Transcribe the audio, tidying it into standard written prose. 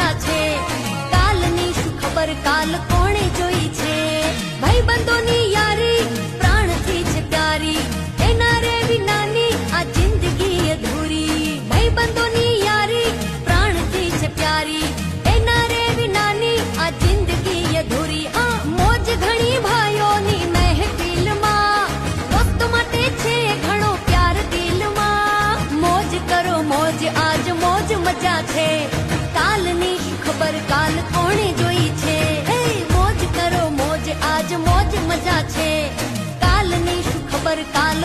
મજા છે. કાલની શું ખબર કાલ કોણે જોઈ છે. ભાઈબંધોની યારી પ્રાણથી છે પ્યારી, એના રે વિનાની આ જિંદગી અધૂરી. ભાઈબંધોની યારી પ્રાણથી છે પ્યારી, એના રે વિનાની આ જિંદગી અધૂરી. મોજ ઘણી ભાઈઓની મહેફિલમાં, દોસ્તો માટે છે ઘણો પ્યાર દિલમાં. મોજ કરો મોજ આજ મોજ મજા છે. કાલની શું ખબર કાલ કોણે જોઈ છે. મોજ કરો મોજ આજ મોજ મજા છે. કાલની શું ખબર કાલ